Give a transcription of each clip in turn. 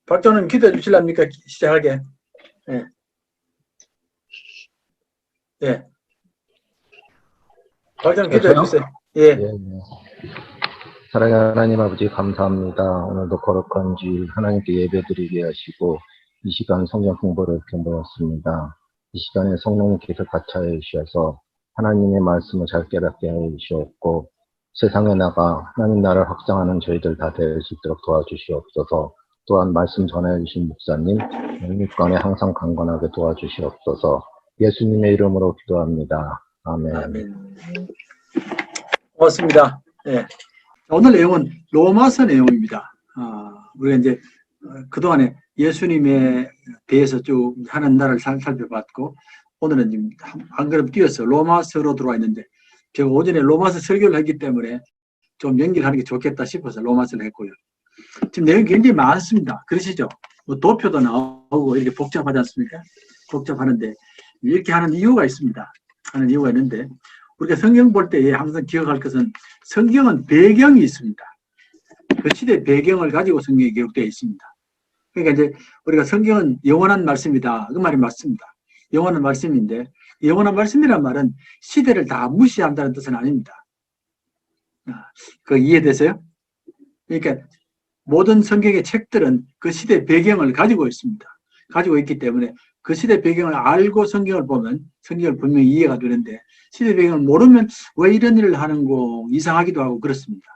박정님 기도해 주실랍니까? 시작하게. 예. 예. 박정님 기도해 주세요. 예. 예, 예. 사랑하는 하나님 아버지 감사합니다. 오늘도 거룩한 주일 하나님께 예배드리게 하시고 이 시간 성경 공부를 이렇게 모였습니다. 이 시간에 성령님께서 같이 하여 주셔서 하나님의 말씀을 잘 깨닫게 하여 주시옵고 세상에 나가 하나님 나라를 확장하는 저희들 다 될 수 있도록 도와주시옵소서. 또한 말씀 전해주신 목사님 영육간에 항상 강건하게 도와주시옵소서. 예수님의 이름으로 기도합니다. 아멘. 아멘. 고맙습니다. 예. 오늘 내용은 로마서 내용입니다. 우리가 이제 그동안에 예수님에 대해서 쭉 하는 날을 살펴봤고, 오늘은 지금 한 걸음 뛰어서 로마서로 들어와 있는데, 제가 오전에 로마서 설교를 했기 때문에 좀 연결하는 게 좋겠다 싶어서 로마서를 했고요. 지금 내용이 굉장히 많습니다. 그러시죠? 뭐 도표도 나오고 이렇게 복잡하지 않습니까? 복잡하는데 이렇게 하는 이유가 있습니다. 하는 이유가 있는데, 우리가 성경 볼 때 항상 기억할 것은 성경은 배경이 있습니다. 그 시대의 배경을 가지고 성경이 기록되어 있습니다. 그러니까 이제 우리가 성경은 영원한 말씀이다. 그 말이 맞습니다. 영원한 말씀인데, 영원한 말씀이란 말은 시대를 다 무시한다는 뜻은 아닙니다. 그 이해되세요? 그러니까 모든 성경의 책들은 그 시대의 배경을 가지고 있습니다. 가지고 있기 때문에 그 시대 배경을 알고 성경을 보면 성경을 분명히 이해가 되는데, 시대 배경을 모르면 왜 이런 일을 하는고 이상하기도 하고 그렇습니다.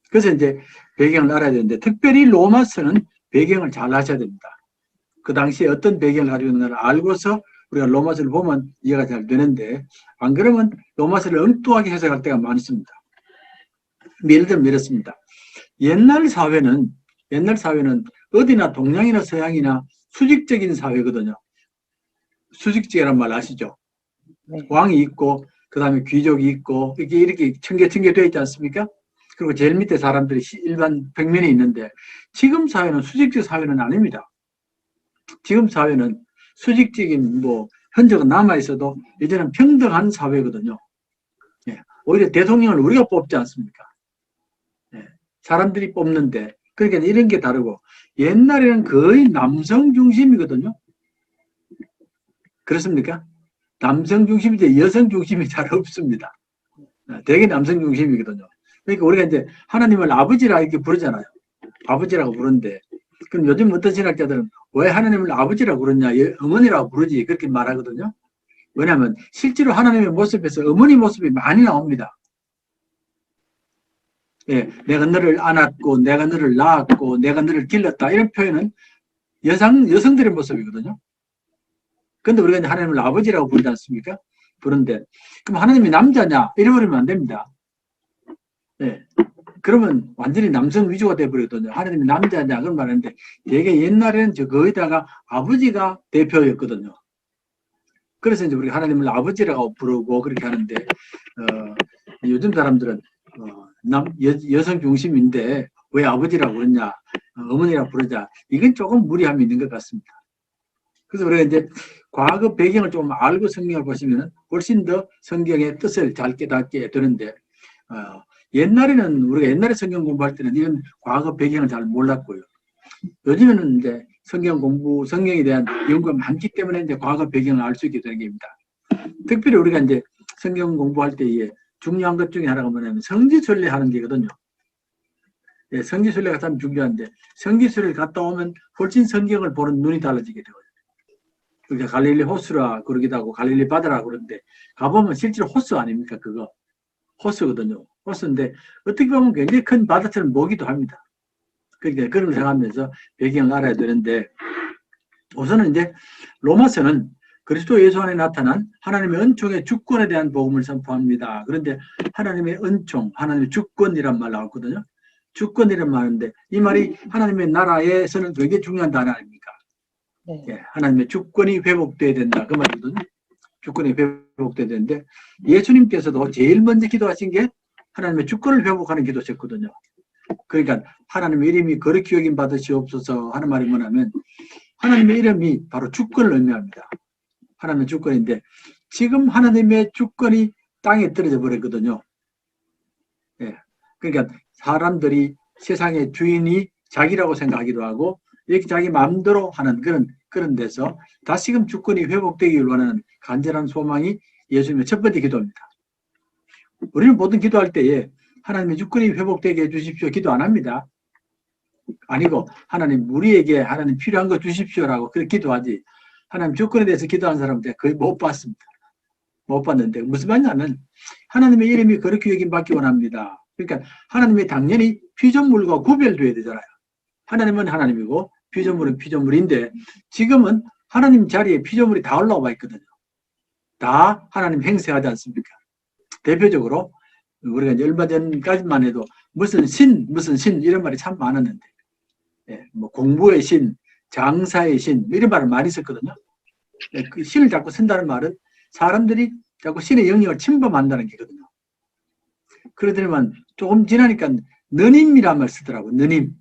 그래서 이제 배경을 알아야 되는데, 특별히 로마서는 배경을 잘 아셔야 됩니다. 그 당시에 어떤 배경을 가지고 있는가를 알고서 우리가 로마서를 보면 이해가 잘 되는데, 안 그러면 로마서를 엉뚱하게 해석할 때가 많습니다. 예를 들면 이렇습니다. 옛날 사회는 어디나 동양이나 서양이나 수직적인 사회거든요. 수직적이란 말 아시죠? 네. 왕이 있고, 그 다음에 귀족이 있고, 이렇게 층계 되어 있지 않습니까? 그리고 제일 밑에 사람들이 일반 평면에 있는데, 지금 사회는 수직적 사회는 아닙니다. 지금 사회는 수직적인 흔적은 남아있어도 이제는 평등한 사회거든요. 예. 오히려 대통령을 우리가 뽑지 않습니까? 예. 사람들이 뽑는데, 그러니까 이런 게 다르고, 옛날에는 거의 남성 중심이거든요. 그렇습니까? 남성 중심인데 여성 중심이 잘 없습니다. 되게 남성 중심이거든요. 그러니까 우리가 이제 하나님을 아버지라 이렇게 부르잖아요. 아버지라고 부르는데, 그럼 요즘 어떤 신학자들은 왜 하나님을 아버지라고 부르냐, 어머니라고 부르지, 그렇게 말하거든요. 왜냐하면 실제로 하나님의 모습에서 어머니 모습이 많이 나옵니다. 예, 내가 너를 안았고, 내가 너를 낳았고, 내가 너를 길렀다, 이런 표현은 여성들의 모습이거든요. 근데 우리가 이제 하나님을 아버지라고 부르지 않습니까? 부른데, 그럼 하나님이 남자냐? 이래버리면 안 됩니다. 예. 그러면 완전히 남성 위주가 돼버리거든요. 하나님이 남자냐? 그런 말 하는데, 되게 옛날에는 거기다가 아버지가 대표였거든요. 그래서 이제 우리가 하나님을 아버지라고 부르고 그렇게 하는데, 요즘 사람들은, 여성 중심인데, 왜 아버지라고 그러냐? 어머니라고 부르자. 이건 조금 무리함이 있는 것 같습니다. 그래서 우리가 이제 과거 배경을 좀 알고 성경을 보시면 훨씬 더 성경의 뜻을 잘 깨닫게 되는데, 옛날에는 우리가 옛날에 성경 공부할 때는 이런 과거 배경을 잘 몰랐고요. 요즘에는 이제 성경에 대한 연구가 많기 때문에 이제 과거 배경을 알 수 있게 되는 겁니다. 특별히 우리가 이제 성경 공부할 때에 중요한 것 중에 하나가 뭐냐면 성지순례 하는 게거든요. 예, 성지순례가 참 중요한데, 성지순례를 갔다 오면 훨씬 성경을 보는 눈이 달라지게 되거든요. 그러니까 갈릴리 호수라 그러기도 하고 갈릴리 바다라 그러는데, 가보면 실제로 호수 아닙니까? 그거 호수거든요. 호수인데 어떻게 보면 굉장히 큰 바다처럼 보기도 합니다. 그러니까 그런 걸 생각하면서 배경을 알아야 되는데, 우선은 이제 로마서는 그리스도 예수 안에 나타난 하나님의 은총의 주권에 대한 복음을 선포합니다. 그런데 하나님의 은총, 하나님의 주권이란 말 나왔거든요. 주권이란 말인데, 이 말이 하나님의 나라에서는 굉장히 중요한 단어 아닙니까? 네. 예, 하나님의 주권이 회복돼야 된다, 그 말이거든요. 주권이 회복돼야 되는데, 예수님께서도 제일 먼저 기도하신 게 하나님의 주권을 회복하는 기도셨거든요. 그러니까 하나님의 이름이 거룩히 여김 받으시옵소서 하는 말이 뭐냐면, 하나님의 이름이 바로 주권을 의미합니다. 하나님의 주권인데, 지금 하나님의 주권이 땅에 떨어져 버렸거든요. 예. 그러니까 사람들이 세상의 주인이 자기라고 생각하기도 하고, 이렇게 자기 마음대로 하는 그런 데서 다시금 주권이 회복되기를 원하는 간절한 소망이 예수님의 첫 번째 기도입니다. 우리는 모든 기도할 때에 하나님의 주권이 회복되게 해주십시오 기도 안 합니다. 아니고 하나님 우리에게 하나님 필요한 거 주십시오라고 그렇게 기도하지, 하나님 주권에 대해서 기도하는 사람들 거의 못 봤습니다. 못 봤는데 무슨 말이냐면 하나님의 이름이 그렇게 여김 받기 원합니다. 그러니까 하나님이 당연히 피조물과 구별돼야 되잖아요. 하나님은 하나님이고 피조물은 피조물인데 지금은 하나님 자리에 피조물이 다 올라와 있거든요. 다 하나님 행세하지 않습니까? 대표적으로 우리가 이제 얼마 전까지만 해도 무슨 신 이런 말이 참 많았는데, 예, 뭐 공부의 신, 장사의 신 이런 말을 많이 썼거든요. 예, 그 신을 자꾸 쓴다는 말은 사람들이 자꾸 신의 영역을 침범한다는 게거든요. 그러더니만 조금 지나니까 너님이란 말 쓰더라고. 너님.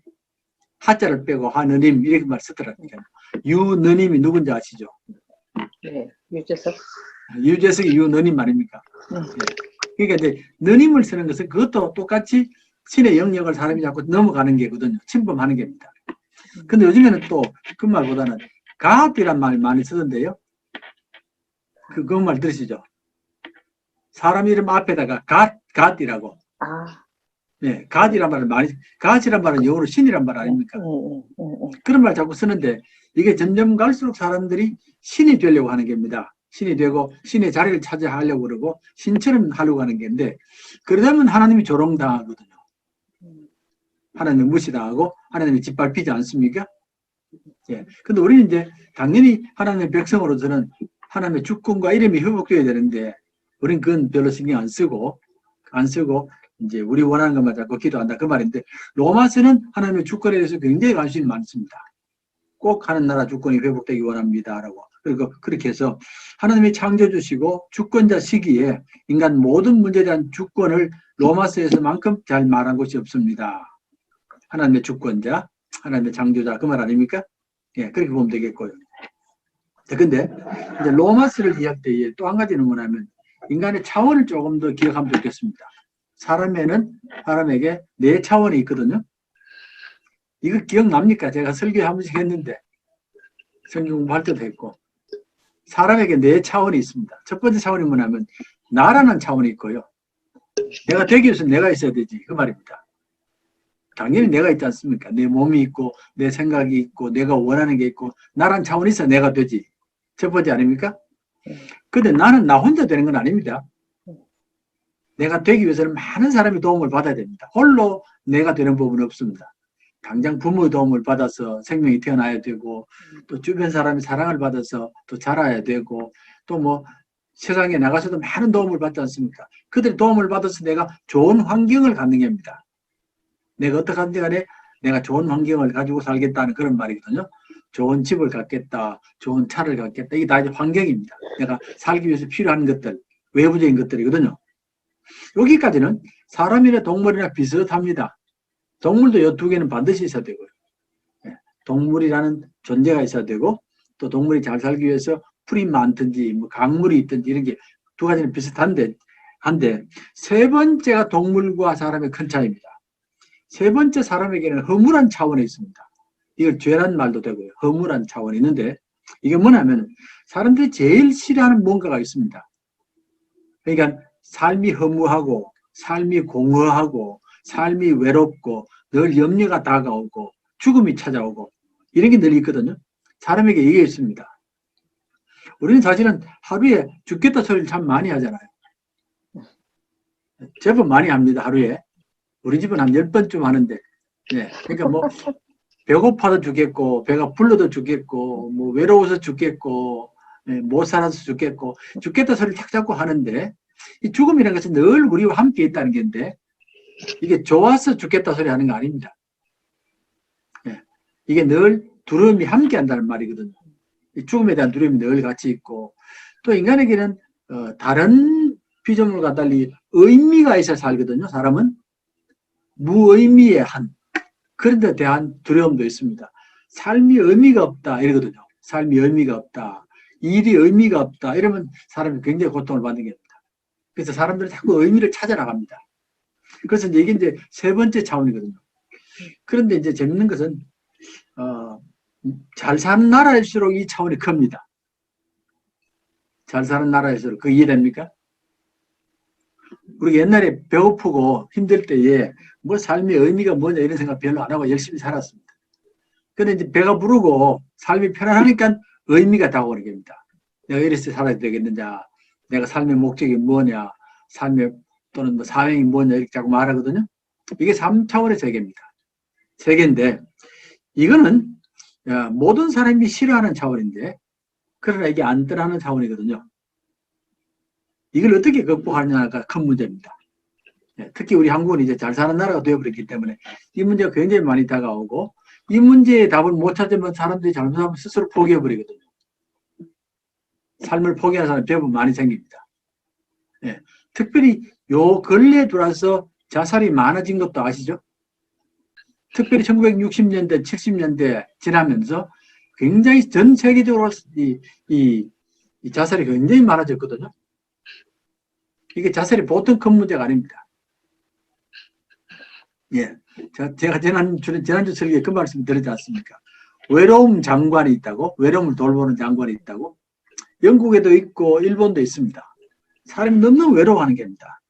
하자를 빼고 하느님 이렇게 말 쓰더라고요. 유너님이 누군지 아시죠? 네, 유재석. 유재석이 유너님 말입니까? 네. 그러니까 이제 너님을 쓰는 것은 그것도 똑같이 신의 영역을 사람이 자꾸 넘어가는 게거든요. 침범하는 게입니다. 근데 요즘에는 또 그 말보다는 God이란 말 많이 쓰던데요. 그 말 들으시죠? 사람 이름 앞에다가 God이라고. 아. 네, God이란 말을 많이, God이란 말은 영어로 신이란 말 아닙니까? 그런 말 자꾸 쓰는데 이게 점점 갈수록 사람들이 신이 되려고 하는 겁니다. 신이 되고 신의 자리를 차지하려고 그러고 신처럼 하려고 하는 건데 그러다면 하나님이 조롱당하거든요. 하나님이 무시당하고 하나님이 짓밟히지 않습니까? 예. 근데 우리는 이제 당연히 하나님의 백성으로서는 하나님의 주권과 이름이 회복되어야 되는데 우리는 그건 별로 신경 안 쓰고 이제 우리 원하는 것만 자꾸 기도한다 그 말인데, 로마서는 하나님의 주권에 대해서 굉장히 관심이 많습니다. 꼭 하는 나라 주권이 회복되기 원합니다라고. 그리고 그렇게 해서 하나님이 창조주시고 주권자 시기에 인간 모든 문제에 대한 주권을 로마서에서만큼 잘 말한 곳이 없습니다. 하나님의 주권자, 하나님의 창조자 그 말 아닙니까? 예, 그렇게 보면 되겠고요. 근데 이제 로마서를 이해할 때에 또 한 가지는 뭐냐면 인간의 차원을 조금 더 기억하면 좋겠습니다. 사람에게 네 차원이 있거든요. 이거 기억납니까? 제가 설교 한 번씩 했는데 성경 공부할 때도 했고 사람에게 네 차원이 있습니다. 첫 번째 차원이 뭐냐면 나라는 차원이 있고요. 내가 되기 위해서 내가 있어야 되지 그 말입니다. 당연히 내가 있지 않습니까? 내 몸이 있고 내 생각이 있고 내가 원하는 게 있고 나란 차원이 있어야 내가 되지. 첫 번째 아닙니까? 근데 나는 나 혼자 되는 건 아닙니다. 내가 되기 위해서는 많은 사람의 도움을 받아야 됩니다. 홀로 내가 되는 부분은 없습니다. 당장 부모의 도움을 받아서 생명이 태어나야 되고 또 주변 사람의 사랑을 받아서 또 자라야 되고 또 뭐 세상에 나가서도 많은 도움을 받지 않습니까? 그들의 도움을 받아서 내가 좋은 환경을 갖는 겁니다. 내가 어떻게 하든지 간에 내가 좋은 환경을 가지고 살겠다는 그런 말이거든요. 좋은 집을 갖겠다, 좋은 차를 갖겠다. 이게 다 이제 환경입니다. 내가 살기 위해서 필요한 것들, 외부적인 것들이거든요. 여기까지는 사람이나 동물이나 비슷합니다. 동물도 이 두 개는 반드시 있어야 되고요. 동물이라는 존재가 있어야 되고 또 동물이 잘 살기 위해서 풀이 많든지 뭐 강물이 있든지 이런 게 두 가지는 비슷한데 세 번째가 동물과 사람의 큰 차이입니다. 세 번째 사람에게는 허물한 차원이 있습니다. 이걸 죄란 말도 되고요. 허물한 차원이 있는데 이게 뭐냐면 사람들이 제일 싫어하는 뭔가가 있습니다. 그러니까 삶이 허무하고 삶이 공허하고 삶이 외롭고 늘 염려가 다가오고 죽음이 찾아오고 이런 게 늘 있거든요. 사람에게 이게 있습니다. 우리는 사실은 하루에 죽겠다 소리를 참 많이 하잖아요. 제법 많이 합니다. 하루에. 우리 집은 한 10번쯤 하는데 네. 그러니까 뭐 배고파도 죽겠고 배가 불러도 죽겠고 뭐 외로워서 죽겠고 네. 못 살아서 죽겠고 죽겠다 소리를 탁 잡고 하는데 이 죽음이라는 것은 늘 우리와 함께 있다는 건데 이게 좋아서 죽겠다 소리 하는 거 아닙니다. 네. 이게 늘 두려움이 함께 한다는 말이거든요. 이 죽음에 대한 두려움이 늘 같이 있고 또 인간에게는 다른 피조물과 달리 의미가 있어야 살거든요. 사람은 무의미의 한 그런 데 대한 두려움도 있습니다. 삶이 의미가 없다 이러거든요. 삶이 의미가 없다. 일이 의미가 없다 이러면 사람이 굉장히 고통을 받는 겁니다. 그래서 사람들은 자꾸 의미를 찾아 나갑니다. 그래서 이제 이게 이제 세 번째 차원이거든요. 그런데 이제 재밌는 것은 잘 사는 나라일수록 이 차원이 큽니다. 잘 사는 나라일수록. 그 이해됩니까? 우리 옛날에 배고프고 힘들 때에 뭐 삶의 의미가 뭐냐 이런 생각 별로 안 하고 열심히 살았습니다. 근데 이제 배가 부르고 삶이 편안하니까 의미가 다가오는 겁니다. 내가 이래서 살아야 되겠느냐, 내가 삶의 목적이 뭐냐, 삶의 또는 뭐 사명이 뭐냐 이렇게 자꾸 말하거든요. 이게 3차원의 세계입니다. 세계인데 이거는 모든 사람이 싫어하는 차원인데 그러나 이게 안 떠나는 차원이거든요. 이걸 어떻게 극복하느냐가 큰 문제입니다. 특히 우리 한국은 이제 잘 사는 나라가 되어버렸기 때문에 이 문제가 굉장히 많이 다가오고 이 문제의 답을 못 찾으면 사람들이 잘못하면 스스로 포기해버리거든요. 삶을 포기하는 사람이 대부분 많이 생깁니다. 특별히 요 근래에 들어와서 자살이 많아진 것도 아시죠? 특별히 1960년대, 70년대 지나면서 굉장히 전 세계적으로 이 자살이 굉장히 많아졌거든요. 이게 자살이 보통 큰 문제가 아닙니다. 제가 지난주 설교에 그 말씀 드리지 않습니까? 외로움 장관이 있다고, 외로움을 돌보는 장관이 있다고. 영국에도 있고 일본도 있습니다. 사람이 너무 외로워하는 겁니다.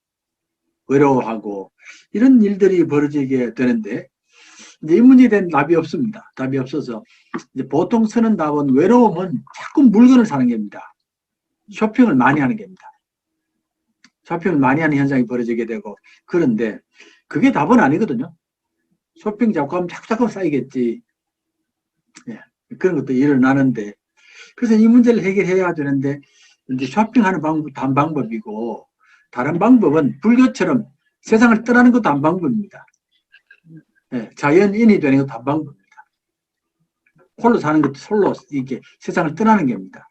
외로워하고 이런 일들이 벌어지게 되는데 이제 이 문제에 대한 답이 없습니다. 답이 없어서 이제 보통 쓰는 답은 외로움은 자꾸 물건을 사는 겁니다. 쇼핑을 많이 하는 겁니다. 쇼핑을 많이 하는 현상이 벌어지게 되고 그런데 그게 답은 아니거든요. 쇼핑 자꾸 하면 자꾸 쌓이겠지. 그런 것도 일어나는데 그래서 이 문제를 해결해야 되는데 이제 쇼핑하는 방법도 한 방법이고 다른 방법은 불교처럼 세상을 떠나는 것도 한 방법입니다. 자연인이 되는 것도 한 방법입니다. 홀로 사는 것도 솔로 이렇게 세상을 떠나는 겁니다.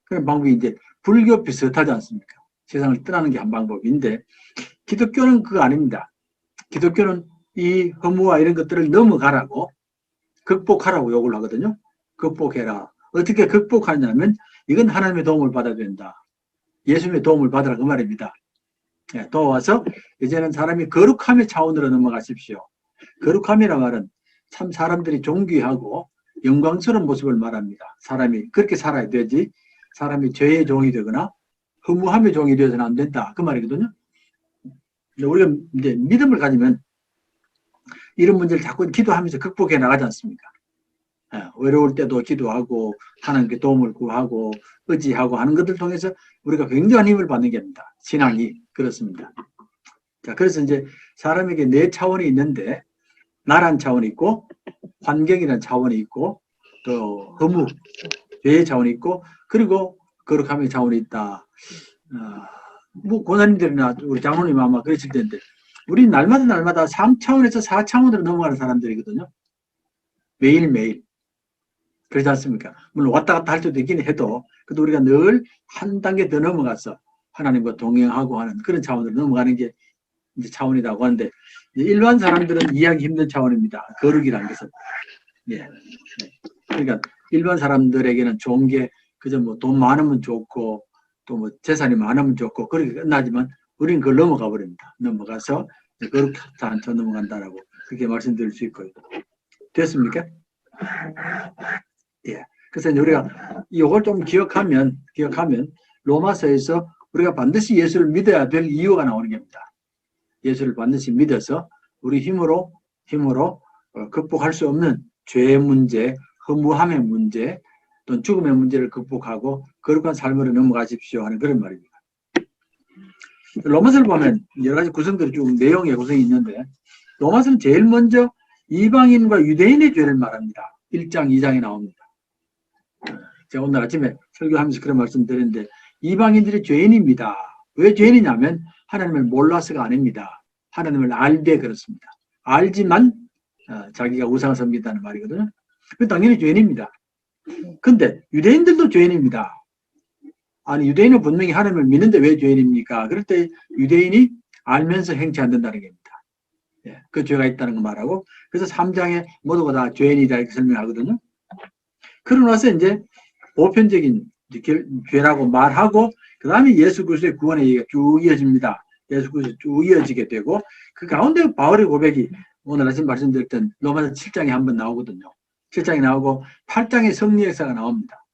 그런 방법이 이제 불교 비슷하지 않습니까? 세상을 떠나는 게 한 방법인데 기독교는 그거 아닙니다. 기독교는 이 허무와 이런 것들을 넘어가라고 극복하라고 요구를 하거든요. 극복해라. 어떻게 극복하냐면 이건 하나님의 도움을 받아야 된다. 예수님의 도움을 받으라 그 말입니다. 도와서 이제는 사람이 거룩함의 차원으로 넘어가십시오. 거룩함이란 말은 참 사람들이 존귀하고 영광스러운 모습을 말합니다. 사람이 그렇게 살아야 되지 사람이 죄의 종이 되거나 허무함의 종이 되어서는 안 된다. 그 말이거든요. 우리가 이제 믿음을 가지면 이런 문제를 자꾸 기도하면서 극복해 나가지 않습니까? 외로울 때도 기도하고 하나님께 도움을 구하고 의지하고 하는 것들 통해서 우리가 굉장한 힘을 받는 겁니다. 신앙이 그렇습니다. 자, 그래서 이제 사람에게 네 차원이 있는데 나란 차원이 있고 환경이라는 차원이 있고 또 허무, 죄의 차원이 있고 그리고 거룩함의 차원이 있다. 뭐 고사님들이나 우리 장로님 아마 그러실 텐데 우리 날마다 3차원에서 4차원으로 넘어가는 사람들이거든요. 매일매일. 그렇지 않습니까? 물론 왔다 갔다 할 때도 있긴 해도 그래도 우리가 늘 한 단계 더 넘어가서 하나님과 동행하고 하는 그런 차원으로 넘어가는 게 이제 차원이라고 하는데 일반 사람들은 이해하기 힘든 차원입니다. 거룩이라는 것은. 그러니까 일반 사람들에게는 좋은 게 그저 뭐 돈 많으면 좋고 또 뭐 재산이 많으면 좋고 그렇게 끝나지만 우리는 그걸 넘어가 버립니다. 넘어가서 거룩하지 않죠 넘어간다라고 그렇게 말씀드릴 수 있고요. 됐습니까? 그래서 우리가 이걸 좀 기억하면 로마서에서 우리가 반드시 예수를 믿어야 될 이유가 나오는 겁니다. 예수를 반드시 믿어서 우리 힘으로 극복할 수 없는 죄의 문제, 허무함의 문제, 또 죽음의 문제를 극복하고 거룩한 삶으로 넘어가십시오 하는 그런 말입니다. 로마서를 보면 여러 가지 구성들이 쭉 내용의 구성이 있는데 로마서는 제일 먼저 이방인과 유대인의 죄를 말합니다. 1장, 2장에 나옵니다. 제가 오늘 아침에 설교하면서 그런 말씀 드렸는데 이방인들이 죄인입니다. 왜 죄인이냐면 하나님을 몰라서가 아닙니다. 하나님을 알되 그렇습니다. 알지만 자기가 우상을 섬긴다는 말이거든요. 당연히 죄인입니다. 근데 유대인들도 죄인입니다. 아니 유대인은 분명히 하나님을 믿는데 왜 죄인입니까? 그럴 때 유대인이 알면서 행치 않는다는 겁니다. 그 죄가 있다는 거 말하고 그래서 3장에 모두가 다 죄인이다 이렇게 설명하거든요. 그러고 나서 이제 보편적인 죄라고 말하고 그 다음에 예수 그리스도의 구원의 얘기가 쭉 이어집니다. 예수 그리스도 쭉 이어지게 되고 그 가운데 바울의 고백이 오늘 아침 말씀드렸던 로마서 7장에 한번 나오거든요. 7장이 나오고 8장에 성리 역사가 나옵니다.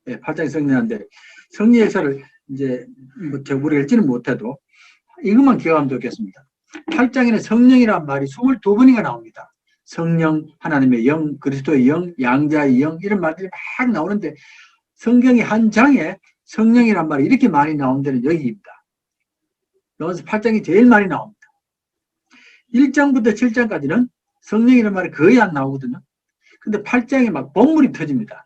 예, 8장에 성리하는데 성리 역사를 이제 뭐 우리가 읽지는 못해도 이것만 기억하면 좋겠습니다. 8장에는 성령이란 말이 22번이나 나옵니다. 성령, 하나님의 영, 그리스도의 영, 양자의 영 이런 말들이 막 나오는데 성경의 한 장에 성령이란 말이 이렇게 많이 나온 데는 여기입니다. 그래서 8장이 제일 많이 나옵니다. 1장부터 7장까지는 성령이란 말이 거의 안 나오거든요. 근데 8장에 막 본물이 터집니다.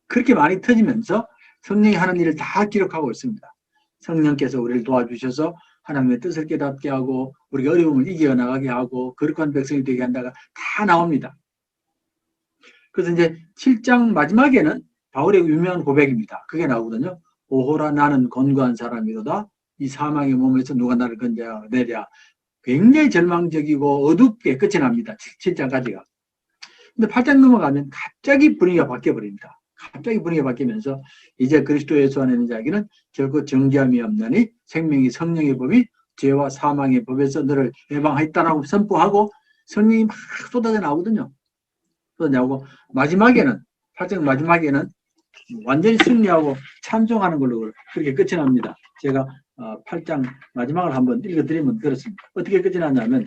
그렇게 많이 터지면서 성령이 하는 일을 다 기록하고 있습니다. 성령께서 우리를 도와주셔서 하나님의 뜻을 깨닫게 하고 우리가 어려움을 이겨나가게 하고 거룩한 백성이 되게 한다가 다 나옵니다. 그래서 이제 7장 마지막에는 바울의 유명한 고백입니다. 그게 나오거든요. 오호라 나는 건고한 사람이로다. 이 사망의 몸에서 누가 나를 건져내랴. 굉장히 절망적이고 어둡게 끝이 납니다. 7장까지가. 근데 8장 넘어가면 갑자기 분위기가 바뀌어버립니다. 갑자기 분위기가 바뀌면서 이제 그리스도 예수 안에 있는 자에게는 결코 정죄함이 없나니 생명이 성령의 법이 죄와 사망의 법에서 너를 해방하였다라고 선포하고 성령이 막 쏟아져 나오거든요. 쏟아져 나오고 마지막에는 8장 마지막에는 완전히 승리하고 찬송하는 걸로 그렇게 끝이 납니다. 제가 8장 마지막을 한번 읽어드리면 그렇습니다. 어떻게 끝이 났냐면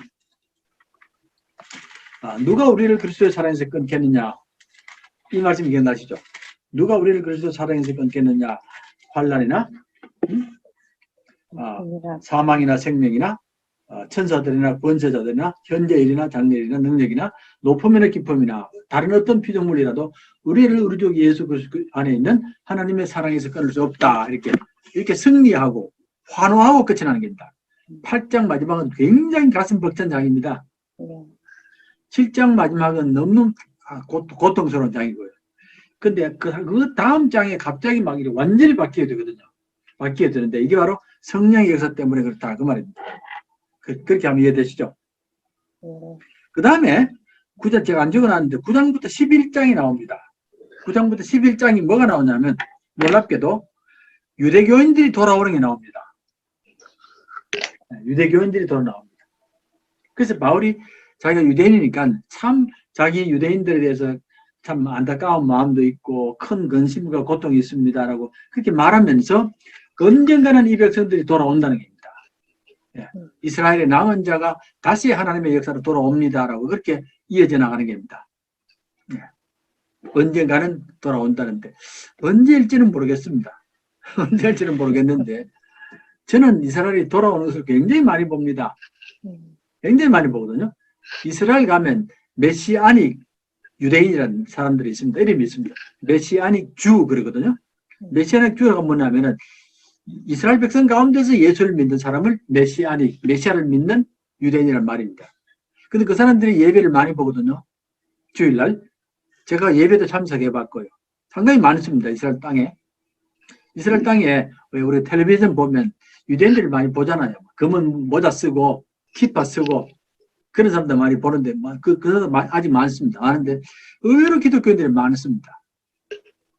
누가 우리를 그리스도의 사랑에서 끊겠느냐 이 말씀이 기억나시죠? 누가 우리를 그리스도 사랑에서 끊겠느냐 환난이나 사망이나 생명이나 천사들이나 권세자들이나 현재일이나 장래일이나 능력이나 높음이나 깊음이나 다른 어떤 피조물이라도 우리를 우리 주 예수 그리스도 안에 있는 하나님의 사랑에서 끊을 수 없다. 이렇게 승리하고 환호하고 끝이 나는 겁니다. 8장 마지막은 굉장히 가슴 벅찬 장입니다. 7장 마지막은 너무 고통스러운 장이고요. 근데 그 다음 장에 갑자기 막 이렇게 완전히 바뀌어야 되거든요. 바뀌어야 되는데 이게 바로 성령의 역사 때문에 그렇다. 그 말입니다. 그렇게 하면 이해되시죠? 그 다음에 9장 제가 안 적어놨는데 9장부터 11장이 나옵니다. 9장부터 11장이 뭐가 나오냐면 놀랍게도 유대교인들이 돌아오는 게 나옵니다. 유대교인들이 돌아나옵니다. 그래서 바울이 자기가 유대인이니까 참 자기 유대인들에 대해서 참 안타까운 마음도 있고 큰 근심과 고통이 있습니다라고 그렇게 말하면서 언젠가는 이 백성들이 돌아온다는 겁니다. 예. 이스라엘의 남은 자가 다시 하나님의 역사로 돌아옵니다라고 그렇게 이어져 나가는 겁니다. 예. 언젠가는 돌아온다는데 언제일지는 모르겠습니다. 언제일지는 모르겠는데 저는 이스라엘이 돌아오는 것을 굉장히 많이 봅니다. 굉장히 많이 보거든요. 이스라엘 가면 메시아닉 유대인이라는 사람들이 있습니다. 이름이 있습니다. 메시아닉 주 그러거든요. 메시아닉 주가 뭐냐면은 이스라엘 백성 가운데서 예수를 믿는 사람을 메시아를 믿는 유대인이란 말입니다. 근데 그 사람들이 예배를 많이 보거든요. 주일날. 제가 예배도 참석해 봤고요. 상당히 많습니다. 이스라엘 땅에. 이스라엘 땅에 우리 텔레비전 보면 유대인들을 많이 보잖아요. 검은 모자 쓰고 키파 쓰고 그런 사람들 많이 보는데 그 사람들 아직 많습니다. 많은데 의외로 기독교인들이 많습니다.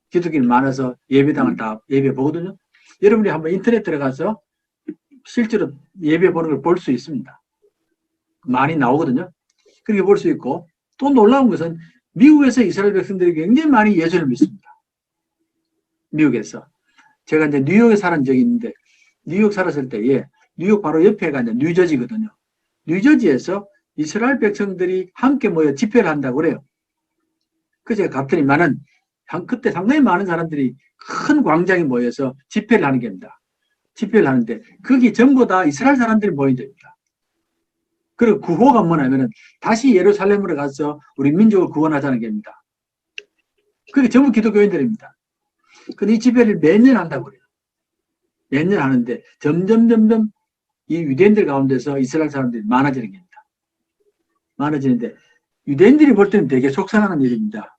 기독교인이 많아서 예배당을 다 예배 보거든요. 여러분이 한번 인터넷 들어가서 실제로 예배 보는 걸 볼 수 있습니다. 많이 나오거든요. 그렇게 볼 수 있고 또 놀라운 것은 미국에서 이스라엘 백성들이 굉장히 많이 예수를 믿습니다. 미국에서. 제가 이제 뉴욕에 살은 적이 있는데 뉴욕 살았을 때에 뉴욕 바로 옆에가 이제 뉴저지거든요. 뉴저지에서 이스라엘 백성들이 함께 모여 집회를 한다고 그래요. 그래서 제가 갔더니만은 그때 상당히 많은 사람들이 큰 광장에 모여서 집회를 하는 겁니다. 집회를 하는데 거기 전부 다 이스라엘 사람들이 모인답니다. 그리고 구호가 뭐냐면은 다시 예루살렘으로 가서 우리 민족을 구원하자는 겁니다. 그게 전부 기독교인들입니다. 근데 이 집회를 매년 한다고 그래요. 매년 하는데 점점 이 유대인들 가운데서 이스라엘 사람들이 많아지는 겁니다. 많아지는데 유대인들이 볼 때는 되게 속상하는 일입니다.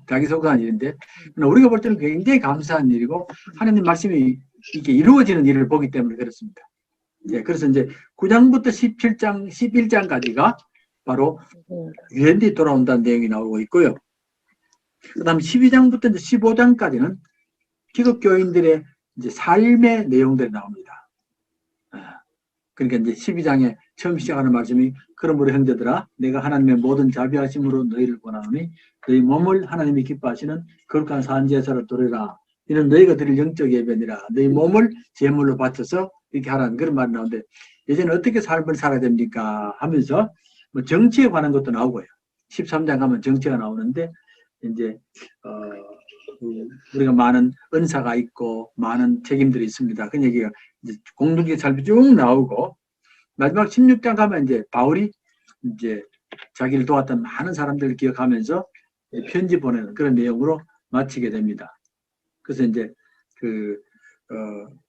자기 속상한 일인데 우리가 볼 때는 굉장히 감사한 일이고 하나님 말씀이 이렇게 이루어지는 일을 보기 때문에 그렇습니다. 예, 그래서 이제 9장부터 17장, 11장까지가 바로 유대인들이 돌아온다는 내용이 나오고 있고요. 그 다음 12장부터 이제 15장까지는 기독교인들의 이제 삶의 내용들이 나옵니다. 그러니까 이제 12장에 처음 시작하는 말씀이 그러므로 형제들아 내가 하나님의 모든 자비하심으로 너희를 권하노니 너희 몸을 하나님이 기뻐하시는 거룩한 산제사를 드리라. 이는 너희가 드릴 영적 예배니라. 너희 몸을 제물로 바쳐서 이렇게 하라는 그런 말이 나오는데 예전에 어떻게 삶을 살아야 됩니까 하면서 뭐 정치에 관한 것도 나오고요. 13장 가면 정치가 나오는데 이제 우리가 많은 은사가 있고 많은 책임들이 있습니다. 그 얘기가 이제 공동체 삶이 쭉 나오고 마지막 16장 가면 이제 바울이 이제 자기를 도왔던 많은 사람들을 기억하면서 편지 보내는 그런 내용으로 마치게 됩니다. 그래서 이제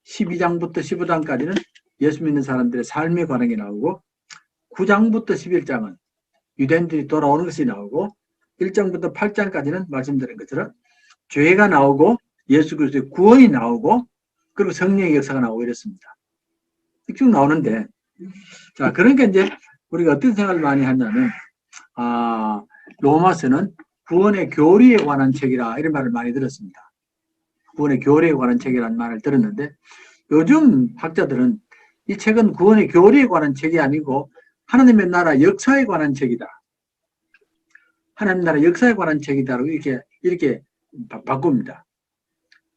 12장부터 15장까지는 예수 믿는 사람들의 삶에 관한 게 나오고 9장부터 11장은 유대인들이 돌아오는 것이 나오고 1장부터 8장까지는 말씀드린 것처럼 죄가 나오고 예수 그리스도의 구원이 나오고 그리고 성령의 역사가 나오고 이랬습니다. 쭉 나오는데 자 그러니까 이제 우리가 어떤 생각을 많이 하냐면 로마서는 구원의 교리에 관한 책이라 이런 말을 많이 들었습니다. 구원의 교리에 관한 책이라는 말을 들었는데 요즘 학자들은 이 책은 구원의 교리에 관한 책이 아니고 하나님의 나라 역사에 관한 책이다. 하나님 나라 역사에 관한 책이다라고 이렇게 바꿉니다.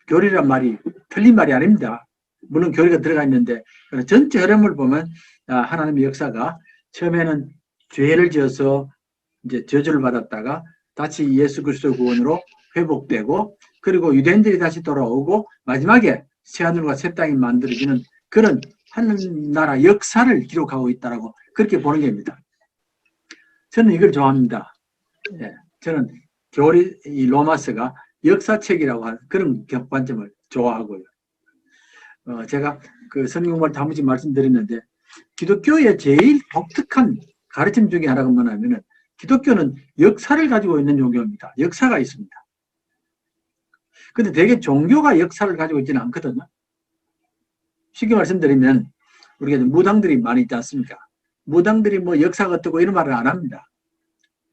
교리란 말이 틀린 말이 아닙니다. 물론 교리가 들어가 있는데 전체 흐름을 보면 하나님의 역사가 처음에는 죄를 지어서 이제 저주를 받았다가 다시 예수 그리스도 구원으로 회복되고 그리고 유대인들이 다시 돌아오고 마지막에 새하늘과 새 땅이 만들어지는 그런 하나님 나라 역사를 기록하고 있다라고 그렇게 보는 겁니다. 저는 이걸 좋아합니다. 예, 저는 이 로마서가 역사책이라고 하는 그런 관점을 좋아하고요. 제가 그 성경을 다무지 말씀드렸는데 기독교의 제일 독특한 가르침 중에 하나가 뭐냐면은 기독교는 역사를 가지고 있는 종교입니다. 역사가 있습니다. 근데 되게 종교가 역사를 가지고 있지는 않거든요. 쉽게 말씀드리면 우리가 무당들이 많이 있지 않습니까? 무당들이 뭐 역사가 어떻고 이런 말을 안 합니다.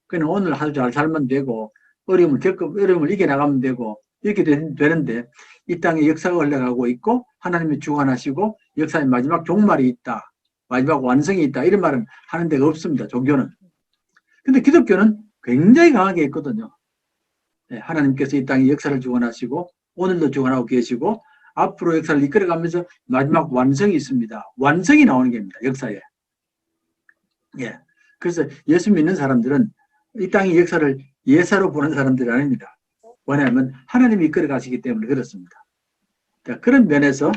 그냥 오늘 아주 잘 살면 되고 어려움을 이겨나가면 되고 이렇게 되는데 이 땅에 역사가 흘러가고 있고 하나님이 주관하시고 역사의 마지막 종말이 있다. 마지막 완성이 있다. 이런 말은 하는 데가 없습니다. 종교는. 근데 기독교는 굉장히 강하게 있거든요. 하나님께서 이 땅에 역사를 주관하시고 오늘도 주관하고 계시고 앞으로 역사를 이끌어가면서 마지막 완성이 있습니다. 완성이 나오는 겁니다. 역사에. 예. 그래서 예수 믿는 사람들은 이 땅의 역사를 예사로 보는 사람들이 아닙니다. 왜냐하면 하나님이 이끌어 가시기 때문에 그렇습니다. 자, 그런 면에서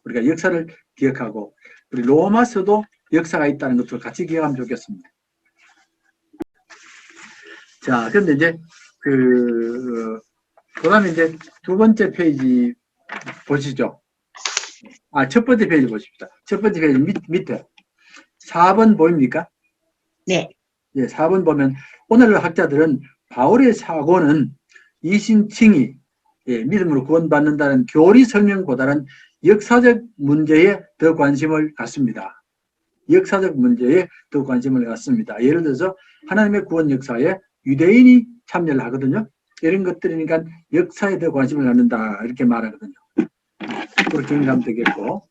우리가 역사를 기억하고 우리 로마서도 역사가 있다는 것을 같이 기억하면 좋겠습니다. 자, 그런데 이제 그다음에 이제 두 번째 페이지 보시죠. 첫 번째 페이지 보십시다. 첫 번째 페이지 밑에 4번 보입니까? 네. 예, 4번 보면 오늘 학자들은 바울의 사고는 이신칭이 믿음으로 구원받는다는 교리 설명보다는 역사적 문제에 더 관심을 갖습니다. 역사적 문제에 더 관심을 갖습니다. 예를 들어서 하나님의 구원 역사에 유대인이 참여를 하거든요. 이런 것들이니까 역사에 더 관심을 갖는다 이렇게 말하거든요. 그렇게 생각하면 되겠고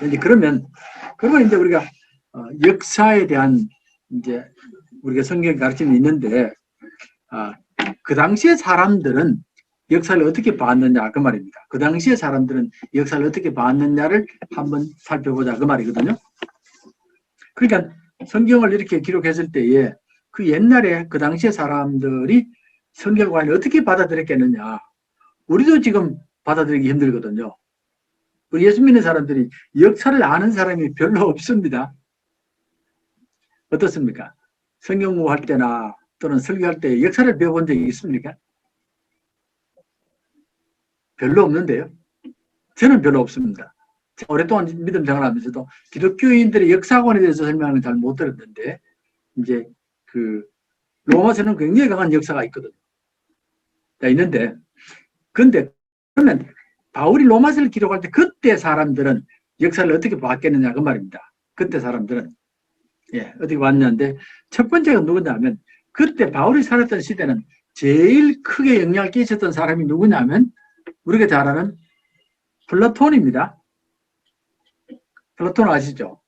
이제 그러면 이제 우리가 역사에 대한 이제 우리가 성경 가르침이 있는데 그 당시의 사람들은 역사를 어떻게 봤느냐 그 말입니다. 그 당시의 사람들은 역사를 어떻게 봤느냐를 한번 살펴보자 그 말이거든요. 그러니까 성경을 이렇게 기록했을 때에 그 옛날에 그 당시의 사람들이 성경을 어떻게 받아들였겠느냐. 우리도 지금 받아들이기 힘들거든요. 우리 예수 믿는 사람들이 역사를 아는 사람이 별로 없습니다. 어떻습니까? 성경 공부할 때나 또는 설교할 때 역사를 배워본 적이 있습니까? 별로 없는데요. 저는 별로 없습니다. 오랫동안 믿음 생활하면서도 기독교인들의 역사관에 대해서 설명을 잘 못 들었는데 이제 로마서는 굉장히 강한 역사가 있거든요. 있는데 근데 그러면 바울이 로마서를 기록할 때 그때 사람들은 역사를 어떻게 봤겠느냐 그 말입니다. 그때 사람들은 어떻게 봤냐는데 첫 번째가 누구냐면 그때 바울이 살았던 시대는 제일 크게 영향을 끼쳤던 사람이 누구냐면 우리가 잘 아는 플라톤입니다. 플라톤 아시죠?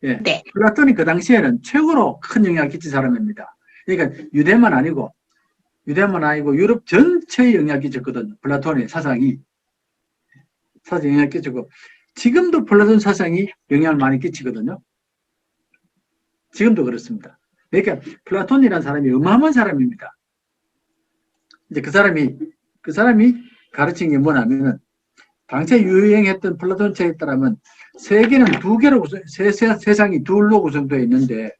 예. 네. 플라톤이 그 당시에는 최고로 큰 영향을 끼친 사람입니다. 그러니까 유대만 아니고 유럽 전체에 영향을 끼쳤거든요. 플라톤의 사상이 영향을 끼쳤고, 지금도 플라톤 사상이 영향을 많이 끼치거든요. 지금도 그렇습니다. 그러니까 플라톤이라는 사람이 어마어마한 사람입니다. 이제 그 사람이 가르친 게 뭐냐면은, 당시에 유행했던 플라톤 책에 따르면 세계는 두 개로 세상이 둘로 구성되어 있는데,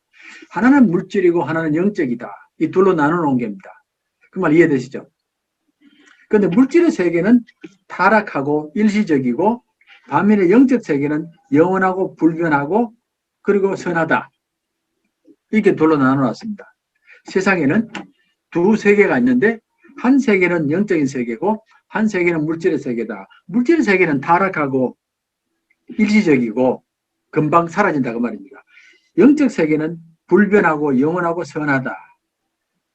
하나는 물질이고 하나는 영적이다. 이 둘로 나눠 놓은 겁니다. 그 말 이해되시죠? 그런데 물질의 세계는 타락하고 일시적이고, 반면에 영적 세계는 영원하고 불변하고 그리고 선하다. 이렇게 둘로 나눠놨습니다. 세상에는 두 세계가 있는데, 한 세계는 영적인 세계고 한 세계는 물질의 세계다. 물질의 세계는 타락하고 일시적이고 금방 사라진다 그 말입니다. 영적 세계는 불변하고 영원하고 선하다.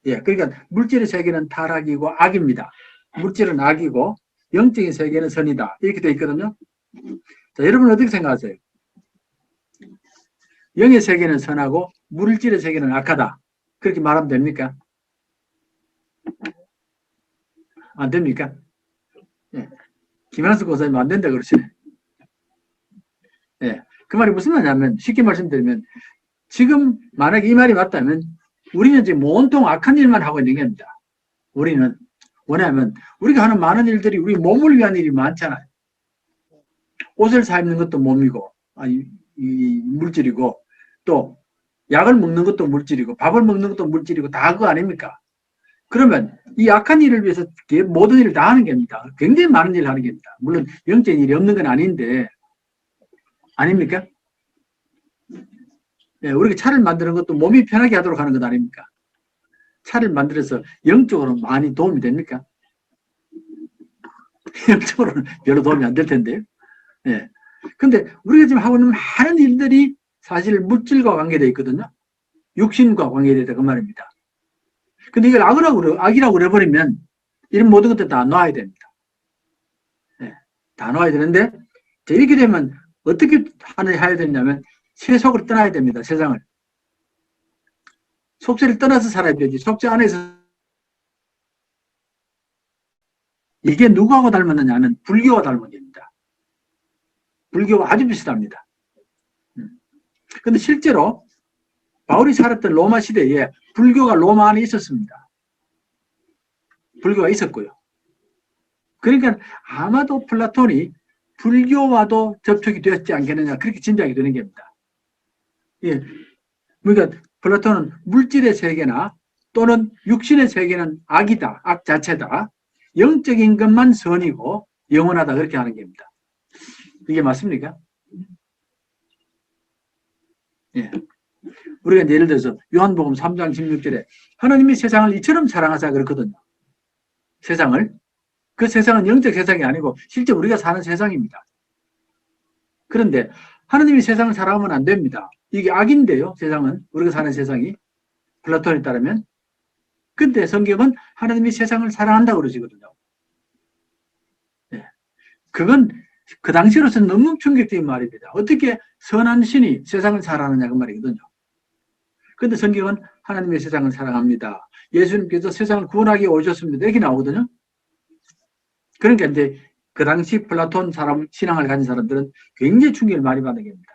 예, 그러니까 물질의 세계는 타락이고 악입니다. 물질은 악이고 영적인 세계는 선이다. 이렇게 되어 있거든요. 자, 여러분 어떻게 생각하세요? 영의 세계는 선하고 물질의 세계는 악하다. 그렇게 말하면 됩니까? 안 됩니까? 예. 김한수 고사님 안 된다 그러시네. 예. 그 말이 무슨 말이냐면, 쉽게 말씀드리면, 지금 만약에 이 말이 맞다면 우리는 지금 온통 악한 일만 하고 있는 겁니다. 우리는. 왜냐하면 우리가 하는 많은 일들이 우리 몸을 위한 일이 많잖아요. 옷을 사 입는 것도 몸이고, 이 물질이고, 또 약을 먹는 것도 물질이고, 밥을 먹는 것도 물질이고, 다 그거 아닙니까? 그러면 이 악한 일을 위해서 모든 일을 다 하는 겁니다. 굉장히 많은 일을 하는 겁니다. 물론 영적인 일이 없는 건 아닌데, 아닙니까? 네, 우리가 차를 만드는 것도 몸이 편하게 하도록 하는 것 아닙니까? 차를 만들어서 영적으로 많이 도움이 됩니까? 영적으로는 별로 도움이 안 될 텐데요. 네. 근데 우리가 지금 하고 있는 많은 일들이 사실 물질과 관계되어 있거든요. 육신과 관계되어 있다 그 말입니다. 근데 이걸 악이라고 그래버리면 이런 모든 것들 다 놔야 됩니다. 네, 다 놔야 되는데, 이렇게 되면 어떻게 해야 되냐면 세속으로 떠나야 됩니다. 세상을. 속세를 떠나서 살아야 되지. 속세 안에서. 이게 누구하고 닮았느냐 하면 불교와 닮은 겁니다. 불교와 아주 비슷합니다. 근데 실제로 바울이 살았던 로마 시대에 불교가 로마 안에 있었습니다. 불교가 있었고요. 그러니까 아마도 플라톤이 불교와도 접촉이 되었지 않겠느냐, 그렇게 짐작이 되는 겁니다. 예. 그러니까 플라톤은 물질의 세계나 또는 육신의 세계는 악이다, 악 자체다. 영적인 것만 선이고 영원하다, 그렇게 하는 겁니다. 이게 맞습니까? 예. 우리가 예를 들어서 요한복음 3장 16절에 하나님이 세상을 이처럼 사랑하사 그렇거든요. 세상을. 그 세상은 영적 세상이 아니고 실제 우리가 사는 세상입니다. 그런데 하나님이 세상을 사랑하면 안 됩니다. 이게 악인데요. 세상은. 우리가 사는 세상이. 플라톤에 따르면. 근데 성경은 하나님이 세상을 사랑한다고 그러시거든요. 네. 그건 그 당시로서는 너무 충격적인 말입니다. 어떻게 선한 신이 세상을 사랑하느냐 그 말이거든요. 근데 성경은 하나님의 세상을 사랑합니다. 예수님께서 세상을 구원하기 위해 오셨습니다. 이렇게 나오거든요. 그러니까 이제 그 당시 플라톤 사람, 신앙을 가진 사람들은 굉장히 충격을 많이 받는 겁니다.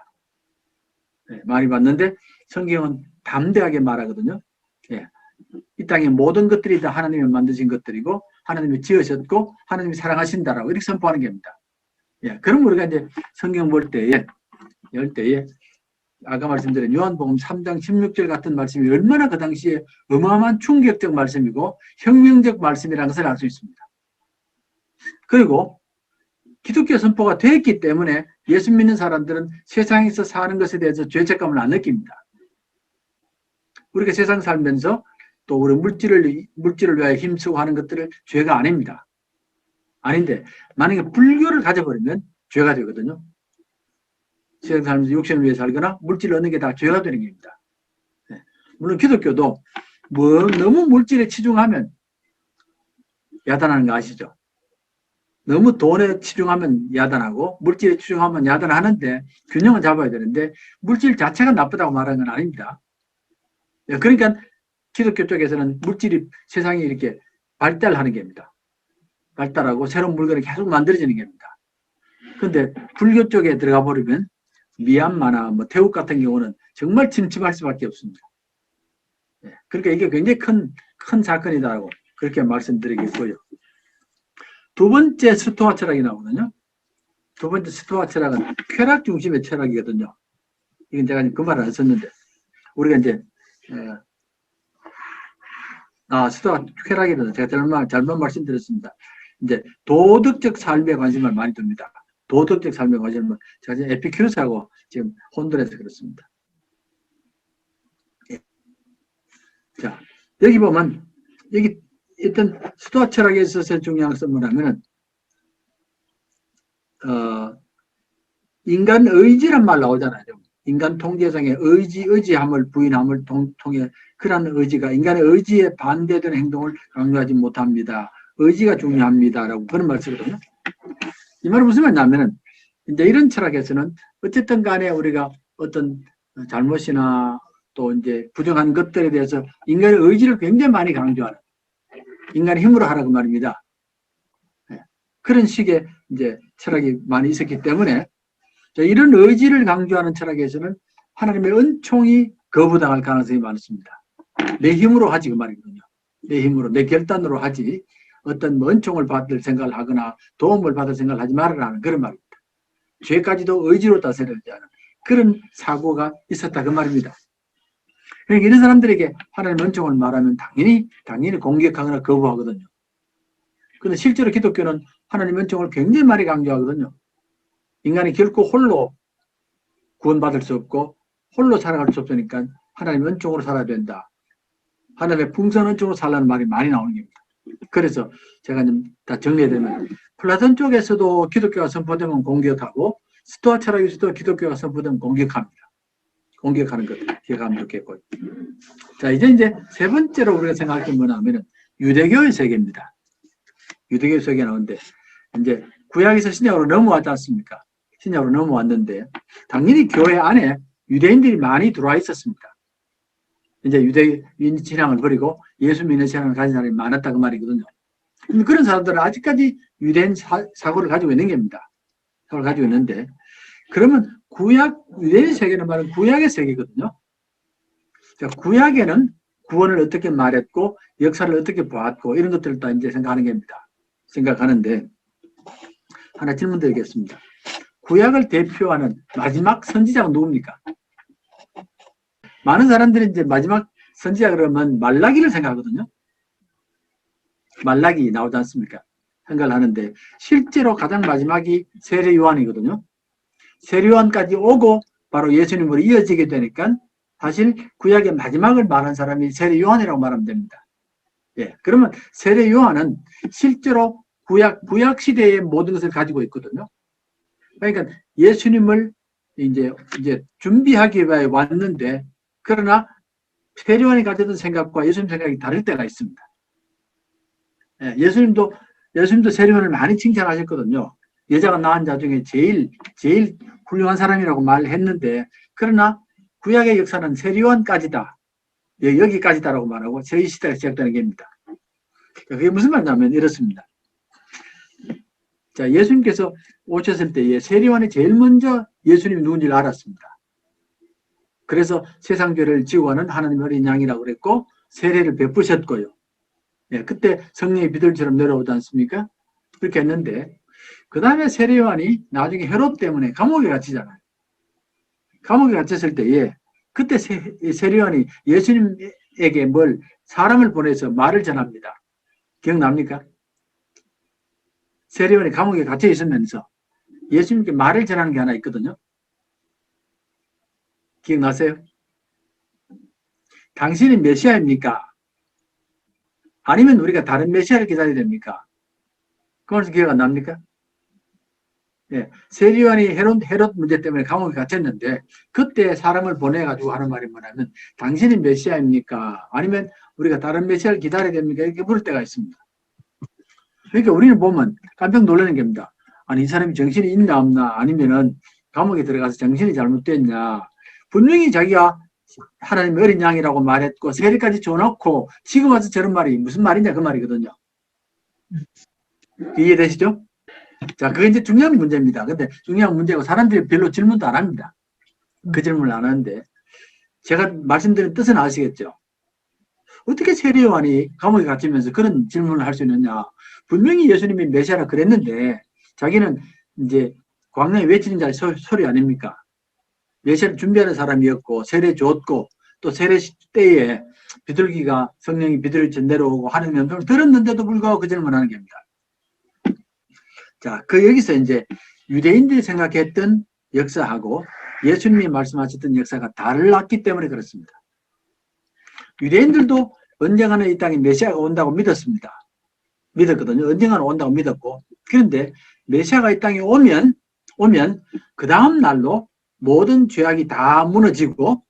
네, 많이 받는데 성경은 담대하게 말하거든요. 네, 이 땅의 모든 것들이 다 하나님이 만드신 것들이고 하나님이 지으셨고 하나님이 사랑하신다라고 이렇게 선포하는 겁니다. 예, 그럼 우리가 이제 성경 볼 때에 아까 말씀드린 요한복음 3장 16절 같은 말씀이 얼마나 그 당시에 어마어마한 충격적 말씀이고 혁명적 말씀이라는 것을 알 수 있습니다. 그리고 기독교 선포가 됐기 때문에 예수 믿는 사람들은 세상에서 사는 것에 대해서 죄책감을 안 느낍니다. 우리가 세상 살면서 또 우리 물질을 위하여 힘쓰고 하는 것들을 죄가 아닙니다. 아닌데 만약에 불교를 가져버리면 죄가 되거든요. 세상 살면서 육신을 위해 살거나 물질을 얻는 게 다 죄가 되는 겁니다. 네. 물론 기독교도 너무 물질에 치중하면 야단하는 거 아시죠? 너무 돈에 치중하면 야단하고 물질에 치중하면 야단하는데 균형을 잡아야 되는데 물질 자체가 나쁘다고 말하는 건 아닙니다. 그러니까 기독교 쪽에서는 물질이 세상이 이렇게 발달하는 겁니다. 발달하고 새로운 물건이 계속 만들어지는 겁니다. 그런데 불교 쪽에 들어가 버리면 미얀마나 뭐 태국 같은 경우는 정말 침침할 수밖에 없습니다. 그러니까 이게 굉장히 큰 사건이다라고 그렇게 말씀드리겠고요. 두 번째 스토아 철학이 나오거든요. 두 번째 스토아 철학은 쾌락 중심의 철학이거든요. 이건 제가 그 말을 안 썼는데 우리가 이제 스토아 쾌락이거든요. 제가 잘못 말씀드렸습니다. 이제 도덕적 삶에 관심을 많이 둡니다. 도덕적 삶에 관심을 제가 지금 에피큐르스하고 지금 혼돈해서 그렇습니다. 자, 여기 보면 여기 일단 스토아 철학에 있어서 중요한 것은 뭐냐면은 인간 의지란 말 나오잖아요. 인간 통제성의 의지함을 부인함을 통해 그런 의지가 인간의 의지에 반대되는 행동을 강요하지 못합니다. 의지가 중요합니다라고 그런 말 쓰거든요. 이 말은 무슨 말이냐면은 이제 이런 철학에서는 어쨌든 간에 우리가 어떤 잘못이나 또 이제 부정한 것들에 대해서 인간의 의지를 굉장히 많이 강조하는 인간의 힘으로 하라고 말입니다. 그런 식의 이제 철학이 많이 있었기 때문에 이런 의지를 강조하는 철학에서는 하나님의 은총이 거부당할 가능성이 많습니다. 내 힘으로 하지 그 말이거든요. 내 힘으로 내 결단으로 하지 어떤 은총을 받을 생각을 하거나 도움을 받을 생각을 하지 말아라는 그런 말입니다. 죄까지도 의지로 다스려야 하는 그런 사고가 있었다 그 말입니다. 그러니까 이런 사람들에게 하나님의 은총을 말하면 당연히 공격하거나 거부하거든요. 그런데 실제로 기독교는 하나님의 은총을 굉장히 많이 강조하거든요. 인간이 결코 홀로 구원받을 수 없고 홀로 살아갈 수 없으니까 하나님의 은총으로 살아야 된다. 하나님의 풍성한 은총으로 살라는 말이 많이 나오는 겁니다. 그래서 제가 좀 다 정리해드리면 플라톤 쪽에서도 기독교가 선포되면 공격하고 스토아 철학에서도 기독교가 선포되면 공격합니다. 공격하는 것 기억하면 좋겠고요. 자, 이제 세 번째로 우리가 생각할 게 뭐냐면은 유대교의 세계입니다. 유대교의 세계가 나오는데 이제 구약에서 신약으로 넘어왔지 않습니까? 신약으로 넘어왔는데 당연히 교회 안에 유대인들이 많이 들어와 있었습니다. 이제 유대인 신앙을 버리고 예수 믿는 신앙을 가진 사람이 많았다 그 말이거든요. 그런 사람들은 아직까지 유대인 사고를 가지고 있는 겁니다. 사고를 가지고 있는데 그러면 유대인 세계는 말은 구약의 세계거든요. 자, 구약에는 구원을 어떻게 말했고 역사를 어떻게 보았고 이런 것들을 다 이제 생각하는 겁니다. 생각하는데 하나 질문 드리겠습니다. 구약을 대표하는 마지막 선지자가 누굽니까? 많은 사람들이 이제 마지막 선지자 그러면 말라기를 생각하거든요. 말라기 나오지 않습니까? 생각을 하는데 실제로 가장 마지막이 세례 요한이거든요. 세례 요한까지 오고 바로 예수님으로 이어지게 되니까 사실 구약의 마지막을 말한 사람이 세례 요한이라고 말하면 됩니다. 예, 그러면 세례 요한은 실제로 구약 시대의 모든 것을 가지고 있거든요. 그러니까 예수님을 이제 준비하기 위해 왔는데 그러나 세례 요한이 가졌던 생각과 예수님 생각이 다를 때가 있습니다. 예, 예수님도 세례 요한을 많이 칭찬하셨거든요. 여자가 낳은 자 중에 제일 훌륭한 사람이라고 말했는데 그러나 구약의 역사는 세례 요한까지다. 여기까지다라고 말하고 제 시대가 시작되는 겁니다. 그게 무슨 말이냐면 이렇습니다. 자, 예수님께서 오셨을 때에 세례 요한이 제일 먼저 예수님이 누군지를 알았습니다. 그래서 세상 죄를 지고 가는 하나님의 어린 양이라고 그랬고 세례를 베푸셨고요. 예, 그때 성령이 비둘기처럼 내려오지 않습니까? 그렇게 했는데 그 다음에 세례 요한이 나중에 헤롯 때문에 감옥에 갇히잖아요. 감옥에 갇혔을 때에 그때 세례 요한이 예수님에게 사람을 보내서 말을 전합니다. 기억납니까? 세례 요한이 감옥에 갇혀 있으면서 예수님께 말을 전하는 게 하나 있거든요. 기억나세요? 당신이 메시아입니까? 아니면 우리가 다른 메시아를 기다려야 됩니까? 그것은 기억 안 납니까? 예, 세례 요한이 헤롯 문제 때문에 감옥에 갇혔는데 그때 사람을 보내가지고 하는 말이 뭐냐면 당신이 메시아입니까? 아니면 우리가 다른 메시아를 기다려야 됩니까? 이렇게 물을 때가 있습니다. 그러니까 우리는 보면 깜짝 놀라는 겁니다. 아니, 이 사람이 정신이 있나 없나, 아니면은 감옥에 들어가서 정신이 잘못됐냐. 분명히 자기가 하나님의 어린 양이라고 말했고 세례까지 줘놓고 지금 와서 저런 말이 무슨 말이냐 그 말이거든요. 이해되시죠? 자, 그게 이제 중요한 문제입니다. 근데 중요한 문제고 사람들이 별로 질문도 안 합니다. 그 질문을 안 하는데 제가 말씀드린 뜻은 아시겠죠? 어떻게 세례요한이 감옥에 갇히면서 그런 질문을 할 수 있느냐. 분명히 예수님이 메시아라 그랬는데 자기는 이제 광야에 외치는 자의 소리 아닙니까? 메시아를 준비하는 사람이었고 세례 줬고 또 세례 때에 비둘기가 성령이 비둘기처럼 내려오고 하는 연설을 들었는데도 불구하고 그 질문하는 겁니다. 자, 그 여기서 이제 유대인들이 생각했던 역사하고 예수님이 말씀하셨던 역사가 달랐기 때문에 그렇습니다. 유대인들도 언젠가는 이 땅에 메시아가 온다고 믿었습니다. 믿었거든요. 언젠가는 온다고 믿었고. 그런데 메시아가 이 땅에 오면 그 다음 날로 모든 죄악이 다 무너지고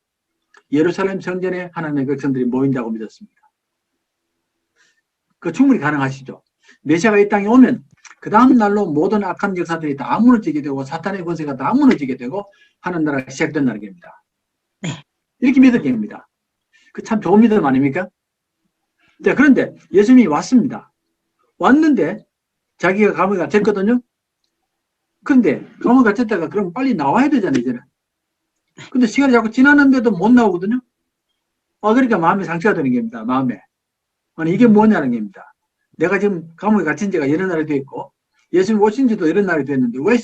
예루살렘 성전에 하나님의 백성들이 모인다고 믿었습니다. 그 충분히 가능하시죠. 메시아가 이 땅에 오면 그 다음 날로 모든 악한 역사들이 다 무너지게 되고 사탄의 권세가 다 무너지게 되고 하는 나라가 시작된다는 겁니다. 네. 이렇게 믿은 겁니다. 그 참 좋은 믿음 아닙니까? 자, 그런데 예수님이 왔습니다. 왔는데 자기가 감옥에 갇혔거든요. 근데 감옥에 갇혔다가 그럼 빨리 나와야 되잖아요, 이제는. 근데 시간이 자꾸 지나는데도 못 나오거든요. 그러니까 마음에 상처가 되는 겁니다. 마음에. 아니, 이게 뭐냐는 겁니다. 내가 지금 감옥에 갇힌 지가 여러 날이 됐고 예수님 오신 지도 여러 날이 됐는데 왜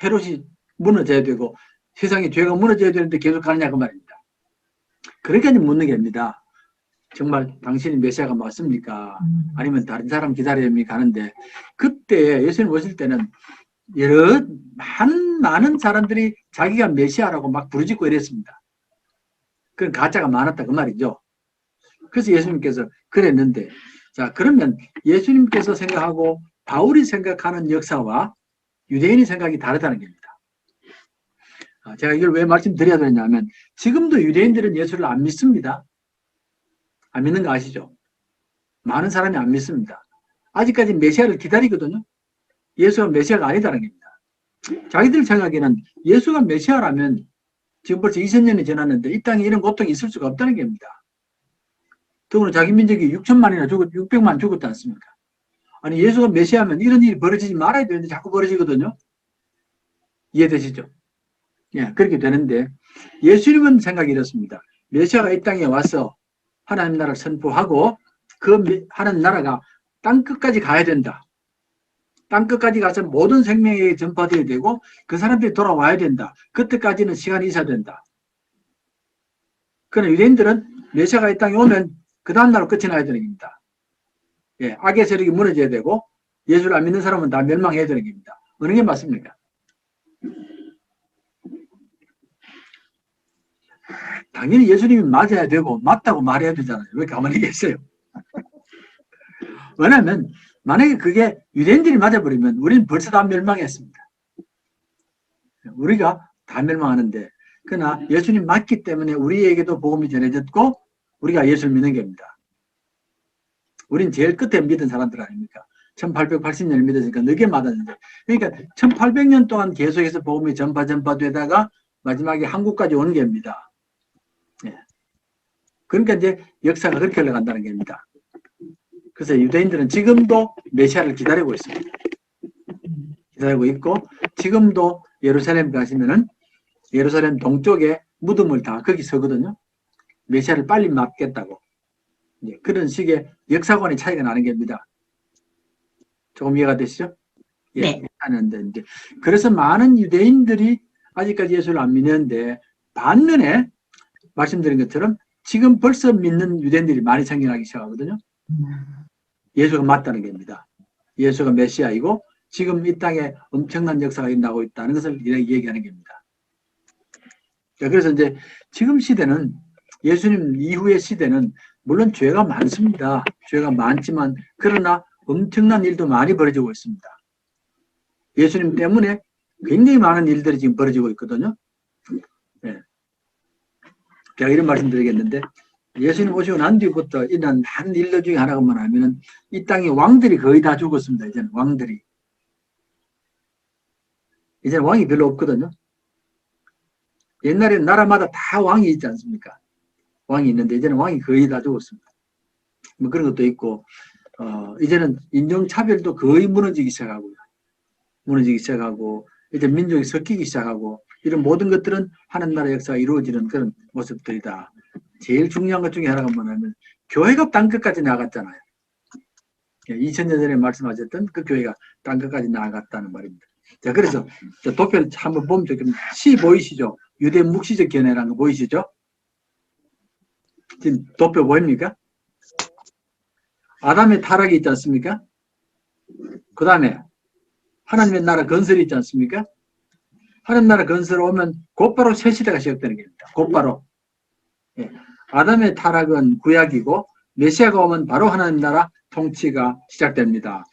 헤롯이 무너져야 되고 세상에 죄가 무너져야 되는데 계속 가느냐 그 말입니다. 그러니까 묻는 겁니다. 정말 당신이 메시아가 맞습니까? 아니면 다른 사람 기다려야 됩니까? 하는데 그때 예수님 오실 때는 여러 많은 사람들이 자기가 메시아라고 막 부르짖고 이랬습니다. 그런 가짜가 많았다 그 말이죠. 그래서 예수님께서 그랬는데 자, 그러면 예수님께서 생각하고 바울이 생각하는 역사와 유대인이 생각이 다르다는 겁니다. 제가 이걸 왜 말씀드려야 되냐면 지금도 유대인들은 예수를 안 믿습니다. 안 믿는 거 아시죠? 많은 사람이 안 믿습니다. 아직까지 메시아를 기다리거든요. 예수가 메시아가 아니다는 겁니다. 자기들 생각에는 예수가 메시아라면 지금 벌써 2000년이 지났는데 이 땅에 이런 고통이 있을 수가 없다는 겁니다. 더구나 자기 민족이 6천만이나 600만 죽었지 않습니까? 아니, 예수가 메시아면 이런 일이 벌어지지 말아야 되는데 자꾸 벌어지거든요. 이해되시죠? 예, 그렇게 되는데 예수님은 생각이 이렇습니다. 메시아가 이 땅에 와서 하나님 나라를 선포하고 그 하나님 나라가 땅끝까지 가야 된다. 땅끝까지 가서 모든 생명에게 전파되어야 되고 그 사람들이 돌아와야 된다. 그때까지는 시간이 있어야 된다. 그러나 유대인들은 메시아가 이 땅에 오면 그 다음날로 끝이 나야 되는 겁니다. 예, 악의 세력이 무너져야 되고 예수를 안 믿는 사람은 다 멸망해야 되는 겁니다. 어느 게 맞습니까? 당연히 예수님이 맞아야 되고 맞다고 말해야 되잖아요. 왜 가만히 계세요? 왜냐하면 만약에 그게 유대인들이 맞아버리면 우리는 벌써 다 멸망했습니다. 우리가 다 멸망하는데 그러나 예수님 맞기 때문에 우리에게도 복음이 전해졌고 우리가 예수를 믿는 겁니다. 우린 제일 끝에 믿은 사람들 아닙니까? 1880년을 믿었으니까 늦게 맞았는데 그러니까 1800년 동안 계속해서 복음이 전파되다가 마지막에 한국까지 오는 겁니다. 예. 그러니까 이제 역사가 그렇게 흘러간다는 겁니다. 그래서 유대인들은 지금도 메시아를 기다리고 있습니다. 기다리고 있고 지금도 예루살렘 가시면은 예루살렘 동쪽에 무덤을 다 거기 서거든요. 메시아를 빨리 맞겠다고. 예, 그런 식의 역사관의 차이가 나는 겁니다. 조금 이해가 되시죠? 예, 네. 하는데 이제 그래서 많은 유대인들이 아직까지 예수를 안 믿는데 반면에 말씀드린 것처럼 지금 벌써 믿는 유대인들이 많이 생겨나기 시작하거든요. 예수가 맞다는 겁니다. 예수가 메시아이고 지금 이 땅에 엄청난 역사가 일어나고 있다는 것을 얘기하는 겁니다. 자, 그래서 이제 지금 시대는 예수님 이후의 시대는 물론 죄가 많습니다. 죄가 많지만 그러나 엄청난 일도 많이 벌어지고 있습니다. 예수님 때문에 굉장히 많은 일들이 지금 벌어지고 있거든요. 네. 제가 이런 말씀 드리겠는데 예수님 오시고 난 뒤부터 일어난 많은 일들 중에 하나가 뭐냐면은 이 땅에 왕들이 거의 다 죽었습니다. 이제는 왕들이. 이제는 왕이 별로 없거든요. 옛날에는 나라마다 다 왕이 있지 않습니까? 왕이 있는데 이제는 왕이 거의 다 죽었습니다. 뭐 그런 것도 있고, 이제는 인종차별도 거의 무너지기 시작하고요. 무너지기 시작하고, 이제 민족이 섞이기 시작하고, 이런 모든 것들은 하나님 나라 역사가 이루어지는 그런 모습들이다. 제일 중요한 것 중에 하나가 뭐냐면, 교회가 땅끝까지 나갔잖아요. 2000년 전에 말씀하셨던 그 교회가 땅끝까지 나갔다는 말입니다. 자, 그래서 도표를 한번 보면 되겠습니다. 시 보이시죠? 유대 묵시적 견해라는 거 보이시죠? 지금 도표 보입니까? 아담의 타락이 있지 않습니까? 그 다음에 하나님의 나라 건설이 있지 않습니까? 하나님 나라 건설 오면 곧바로 새 시대가 시작되는 겁니다. 곧바로. 예. 아담의 타락은 구약이고 메시아가 오면 바로 하나님 나라 통치가 시작됩니다.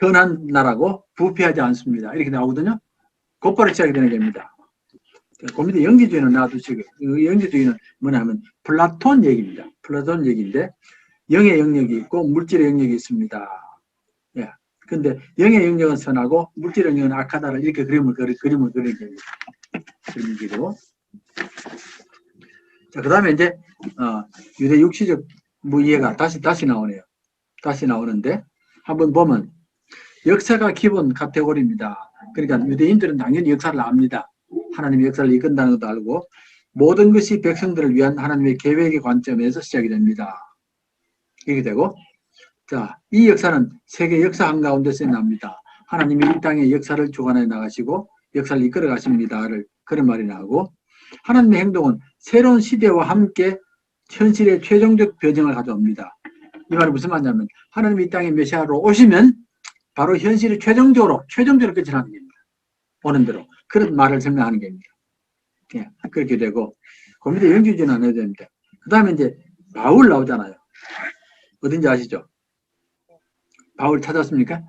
선한 나라고 부패하지 않습니다. 이렇게 나오거든요. 곧바로 시작이 되는 겁니다. 그 밑에 영지주의는 놔두시고, 영지주의는 뭐냐면 플라톤 얘기입니다. 플라톤 얘기인데 영의 영역이 있고 물질의 영역이 있습니다. 예. 근데 영의 영역은 선하고 물질의 영역은 악하다를 이렇게 그림을 그리는 겁니다. 그림기로. 자, 그 다음에 이제 유대 육시적 무이해가 다시 나오네요. 다시 나오는데 한번 보면 역사가 기본 카테고리입니다. 그러니까 유대인들은 당연히 역사를 압니다. 하나님의 역사를 이끈다는 것도 알고 모든 것이 백성들을 위한 하나님의 계획의 관점에서 시작이 됩니다. 이렇게 되고, 자, 이 역사는 세계 역사 한가운데서 납니다. 하나님이 이 땅의 역사를 주관해 나가시고 역사를 이끌어 가십니다를 그런 말이 나오고, 하나님의 행동은 새로운 시대와 함께 현실의 최종적 변형을 가져옵니다. 이 말은 무슨 말이냐면 하나님이 이 땅에 메시아로 오시면 바로 현실이 최종적으로 끝이 나는 겁니다. 오는 대로. 그런 말을 설명하는 겁니다. 예, 그렇게 되고, 그 밑에 영주주의는 안 해야 됩니다. 그 다음에 이제 바울 나오잖아요. 어딘지 아시죠? 바울 찾았습니까?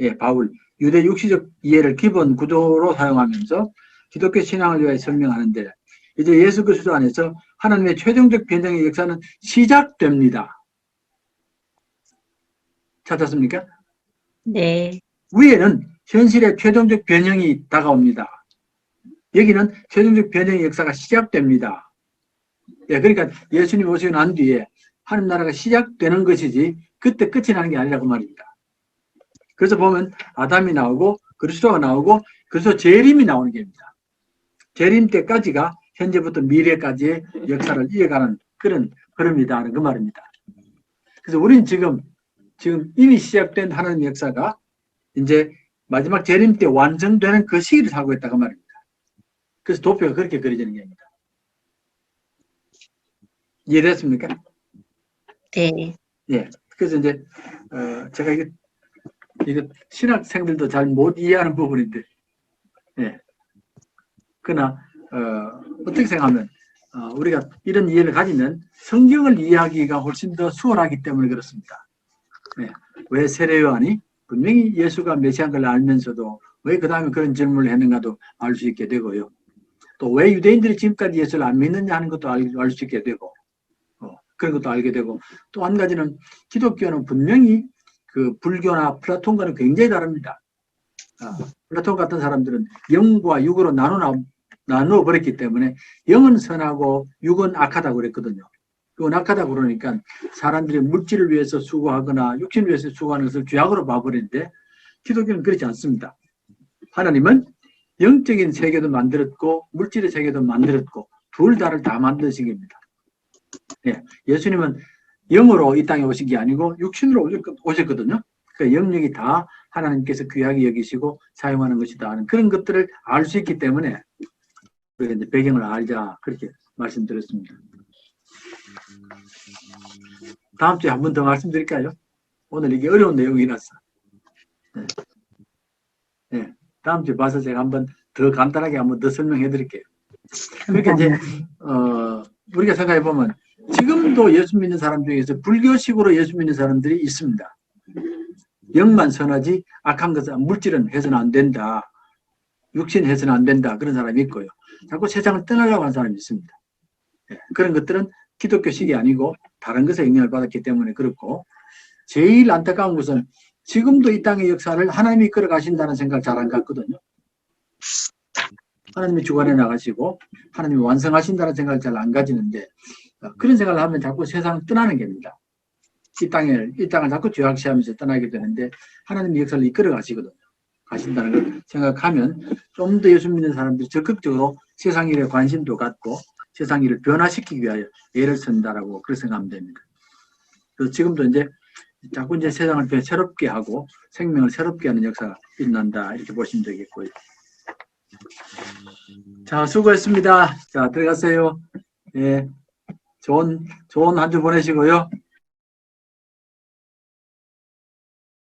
예, 바울. 유대 육시적 이해를 기본 구조로 사용하면서 기독교 신앙을 위해 설명하는데, 이제 예수 그리스도 안에서 하나님의 최종적 변형의 역사는 시작됩니다. 찾았습니까? 네. 위에는 현실의 최종적 변형이 다가옵니다. 여기는 최종적 변형의 역사가 시작됩니다. 예, 그러니까 예수님 오시고 난 뒤에 하나님 나라가 시작되는 것이지 그때 끝이 나는 게 아니라고 말입니다. 그래서 보면 아담이 나오고 그리스도가 나오고 그래서 재림이 나오는 겁니다. 재림 때까지가 현재부터 미래까지의 역사를 이어가는 그런 흐름이다 하는 그 말입니다. 그래서 우리는 지금 이미 시작된 하나님의 역사가 이제 마지막 재림 때 완성되는 그 시기를 살고 있다고 말입니다. 그래서 도표가 그렇게 그려지는 겁니다. 이해됐습니까? 네. 예. 그래서 이제 제가 이거 신학생들도 잘 못 이해하는 부분인데, 예. 그러나 어떻게 생각하면 우리가 이런 이해를 가지면 성경을 이해하기가 훨씬 더 수월하기 때문에 그렇습니다. 예. 왜 세례요한이 분명히 예수가 메시아인 걸 알면서도 왜 그 다음에 그런 질문을 했는가도 알 수 있게 되고요. 또 왜 유대인들이 지금까지 예수를 안 믿느냐 하는 것도 알 수 있게 되고, 그런 것도 알게 되고, 또 한 가지는 기독교는 분명히 그 불교나 플라톤과는 굉장히 다릅니다. 플라톤 같은 사람들은 영과 육으로 나누어 버렸기 때문에 영은 선하고 육은 악하다고 그랬거든요. 육은 악하다고 그러니까 사람들이 물질을 위해서 수고하거나 육신을 위해서 수고하는 것을 죄악으로 봐버리는데 기독교는 그렇지 않습니다. 하나님은 영적인 세계도 만들었고 물질의 세계도 만들었고 둘 다를 다 만드신 겁니다. 예, 예수님은 영으로 이 땅에 오신 게 아니고 육신으로 오셨거든요. 그러니까 영역이 다 하나님께서 귀하게 여기시고 사용하는 것이다 하는 그런 것들을 알 수 있기 때문에 우리가 이제 배경을 알자 그렇게 말씀드렸습니다. 다음 주에 한 번 더 말씀드릴까요? 오늘 이게 어려운 내용이라서. 네. 네. 다음 주에 봐서 제가 한번 더 간단하게 한번 더 설명해 드릴게요. 그러니까 이제 우리가 생각해 보면 지금도 예수 믿는 사람 중에서 불교식으로 예수 믿는 사람들이 있습니다. 영만 선하지 악한 것은 물질은 해서는 안 된다. 육신 해서는 안 된다. 그런 사람이 있고요. 자꾸 세상을 떠나려고 하는 사람이 있습니다. 예, 그런 것들은 기독교식이 아니고 다른 것에 영향을 받았기 때문에 그렇고, 제일 안타까운 것은 지금도 이 땅의 역사를 하나님이 이끌어 가신다는 생각 잘 안 갖거든요. 하나님이 주관해 나가시고 하나님이 완성하신다는 생각을 잘 안 가지는데, 그런 생각을 하면 자꾸 세상을 떠나는 겁니다. 이 땅을 자꾸 죄악시하면서 떠나게 되는데, 하나님이 역사를 이끌어 가신다는 걸 생각하면 좀 더 예수 믿는 사람들이 적극적으로 세상 일에 관심도 갖고 세상 일을 변화시키기 위하여 애를 쓴다라고 그렇게 생각하면 됩니다. 그래서 지금도 이제 자꾸 이제 세상을 새롭게 하고 생명을 새롭게 하는 역사가 일어난다, 이렇게 보시면 되겠고요. 자, 수고했습니다. 자, 들어가세요. 예, 좋은 한 주 보내시고요.